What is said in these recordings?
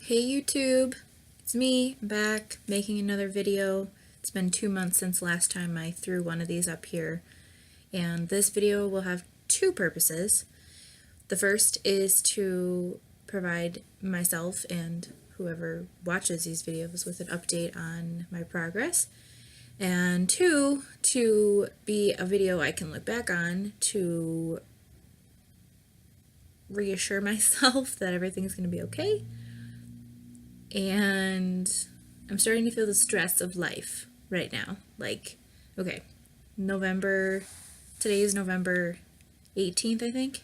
Hey YouTube, it's me back making another video. It's been 2 months since last time I threw one of these up here, and this video will have two purposes. The first is to provide myself and whoever watches these videos with an update on my progress, and two, to be a video I can look back on to reassure myself that everything's going to be okay. And I'm starting to feel the stress of life right now. Okay, today is November 18th, I think.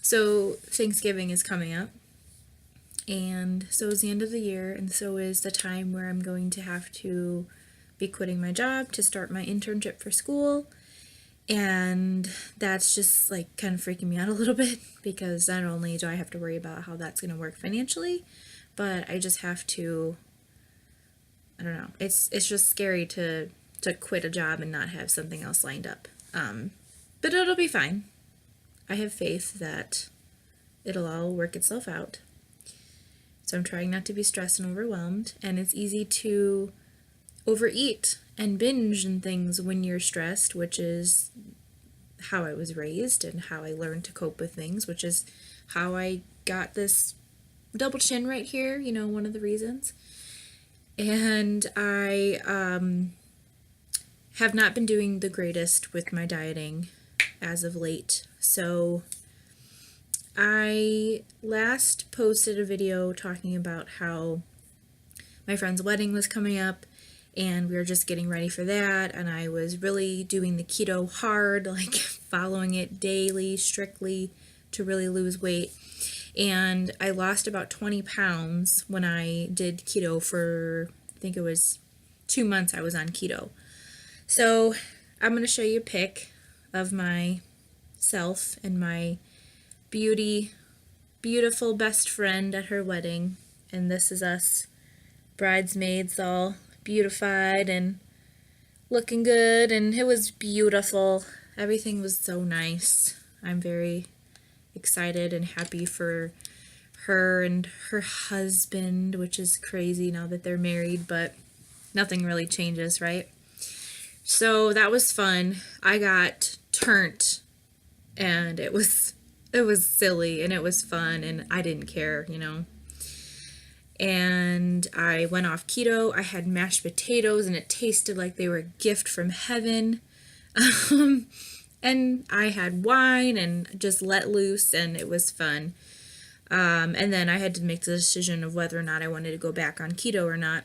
So Thanksgiving is coming up, and so is the end of the year, and so is the time where I'm going to have to be quitting my job to start my internship for school. And that's just like kind of freaking me out a little bit, because not only do I have to worry about how that's going to work financially, but I just have to, I don't know, it's just scary to quit a job and not have something else lined up. But it'll be fine. I have faith that it'll all work itself out. So I'm trying not to be stressed and overwhelmed, and it's easy to overeat and binge and things when you're stressed, which is how I was raised and how I learned to cope with things, which is how I got this double chin right here, one of the reasons. And I have not been doing the greatest with my dieting as of late. So I last posted a video talking about how my friend's wedding was coming up, and we were just getting ready for that, and I was really doing the keto hard, like following it daily, strictly, to really lose weight. And I lost about 20 pounds when I did keto for, I think it was 2 months I was on keto. So I'm going to show you a pic of myself and my beautiful best friend at her wedding. And this is us bridesmaids all beautified and looking good, and it was beautiful. Everything was so nice. I'm very excited and happy for her and her husband, which is crazy now that they're married, but nothing really changes, right? So that was fun. I got turnt, and it was silly, and it was fun, and I didn't care, And I went off keto. I had mashed potatoes, and it tasted like they were a gift from heaven. And I had wine and just let loose, and it was fun. And then I had to make the decision of whether or not I wanted to go back on keto or not.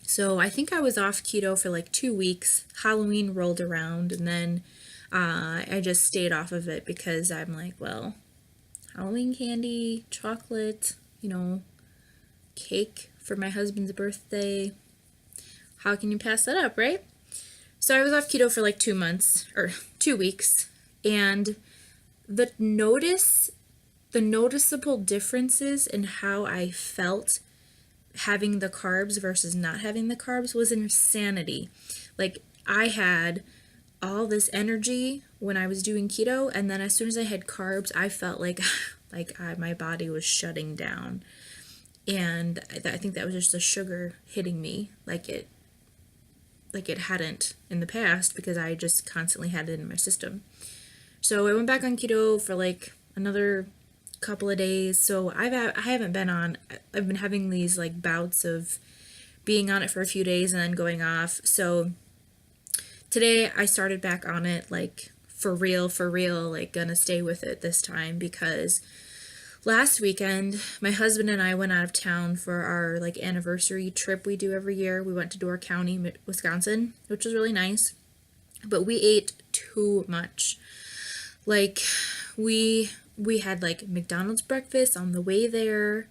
So I think I was off keto for like 2 weeks. Halloween rolled around, and then I just stayed off of it because I'm like, well, Halloween candy, chocolate, cake for my husband's birthday. How can you pass that up, right? So I was off keto for like 2 months, or 2 weeks, and the noticeable differences in how I felt having the carbs versus not having the carbs was insanity. Like, I had all this energy when I was doing keto, and then as soon as I had carbs, I felt like my body was shutting down. And I think that was just the sugar hitting me like it hadn't in the past, because I just constantly had it in my system. So I went back on keto for like another couple of days. So I haven't been on. I've been having these like bouts of being on it for a few days and then going off. So today I started back on it, like for real, like gonna stay with it this time, because last weekend, my husband and I went out of town for our like anniversary trip we do every year. We went to Door County, Wisconsin, which was really nice. But we ate too much. Like, we had like McDonald's breakfast on the way there.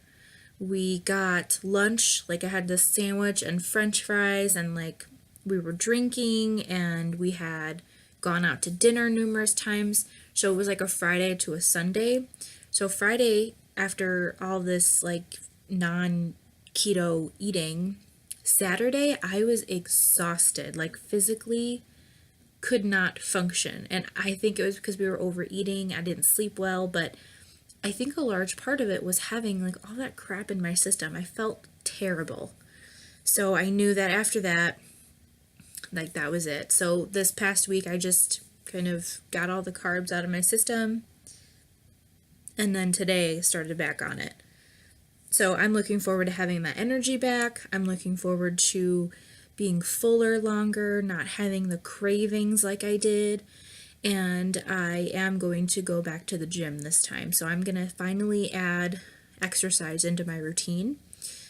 We got lunch, like I had this sandwich and French fries, and like we were drinking, and we had gone out to dinner numerous times. So it was like a Friday to a Sunday. So Friday, after all this like non-keto eating, Saturday I was exhausted, like physically could not function. And I think it was because we were overeating. I didn't sleep well, but I think a large part of it was having like all that crap in my system. I felt terrible. So I knew that after that, like that was it. So this past week, I just kind of got all the carbs out of my system. And then today started back on it. So I'm looking forward to having that energy back. I'm looking forward to being fuller longer, not having the cravings like I did. And I am going to go back to the gym this time. So I'm going to finally add exercise into my routine.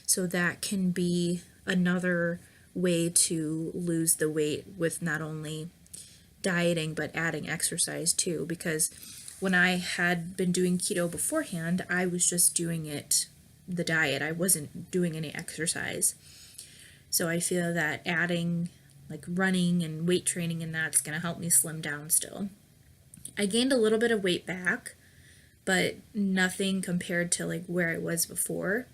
So that can be another way to lose the weight with not only dieting but adding exercise too. Because when I had been doing keto beforehand, I was just doing it, the diet. I wasn't doing any exercise. So I feel that adding like running and weight training and that's going to help me slim down still. I gained a little bit of weight back, but nothing compared to like where I was before.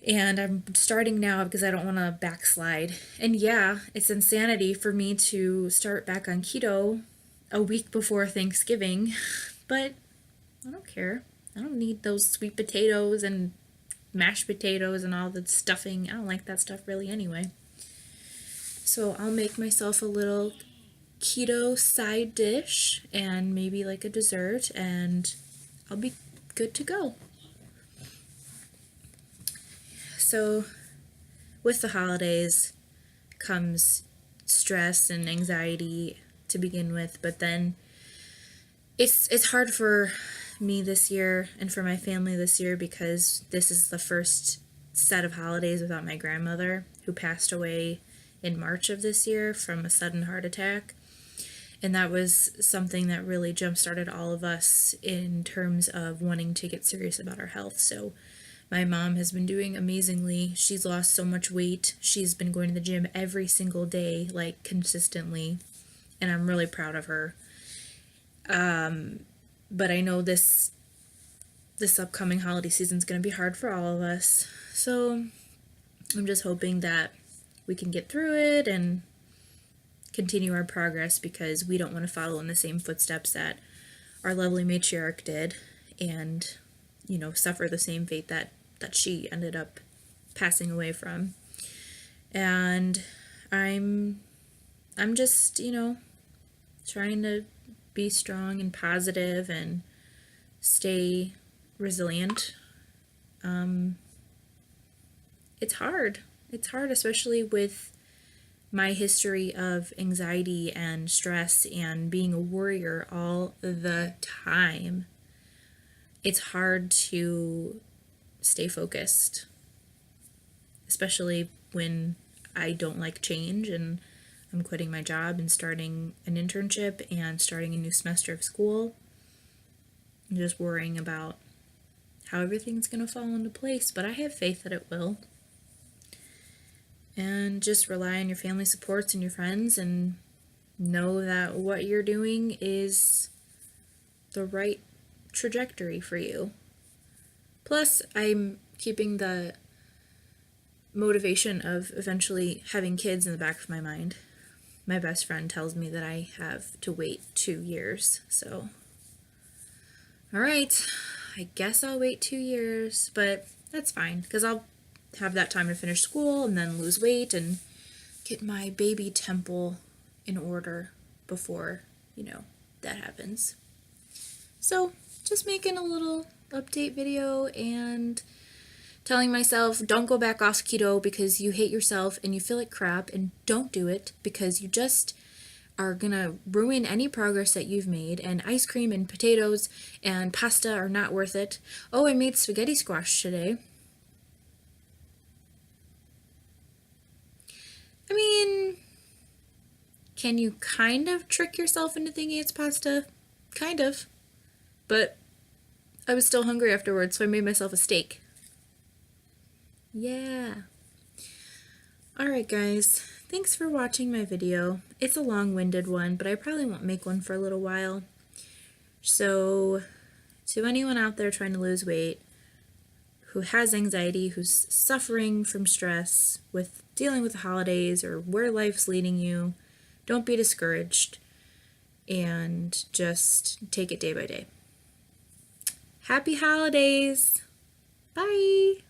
And I'm starting now because I don't want to backslide. And yeah, it's insanity for me to start back on keto a week before Thanksgiving, but I don't care. I don't need those sweet potatoes and mashed potatoes and all the stuffing. I don't like that stuff really anyway. So I'll make myself a little keto side dish and maybe like a dessert, and I'll be good to go. So with the holidays comes stress and anxiety to begin with, but then it's hard for me this year and for my family this year because this is the first set of holidays without my grandmother, who passed away in March of this year from a sudden heart attack. And that was something that really jump-started all of us in terms of wanting to get serious about our health. So my mom has been doing amazingly. She's lost so much weight. She's been going to the gym every single day, like consistently. And I'm really proud of her. But I know this upcoming holiday season is going to be hard for all of us. So I'm just hoping that we can get through it and continue our progress, because we don't want to follow in the same footsteps that our lovely matriarch did and, you know, suffer the same fate that she ended up passing away from. And I'm just, you know, trying to be strong and positive and stay resilient. It's hard. It's hard, especially with my history of anxiety and stress and being a worrier all the time. It's hard to stay focused, especially when I don't like change and I'm quitting my job and starting an internship and starting a new semester of school. I'm just worrying about how everything's going to fall into place, but I have faith that it will. And just rely on your family supports and your friends and know that what you're doing is the right trajectory for you. Plus, I'm keeping the motivation of eventually having kids in the back of my mind. My best friend tells me that I have to wait 2 years, so all right, I guess I'll wait 2 years, but that's fine because I'll have that time to finish school and then lose weight and get my baby temple in order before, you know, that happens. So just making a little update video and telling myself don't go back off keto because you hate yourself and you feel like crap, and don't do it because you just are gonna ruin any progress that you've made, and ice cream and potatoes and pasta are not worth it. Oh, I made spaghetti squash today. I mean, can you kind of trick yourself into thinking it's pasta? Kind of. But I was still hungry afterwards, so I made myself a steak. Yeah. Alright guys, thanks for watching my video. It's a long-winded one, but I probably won't make one for a little while. So, to anyone out there trying to lose weight, who has anxiety, who's suffering from stress with dealing with the holidays or where life's leading you, don't be discouraged and just take it day by day. Happy holidays. Bye.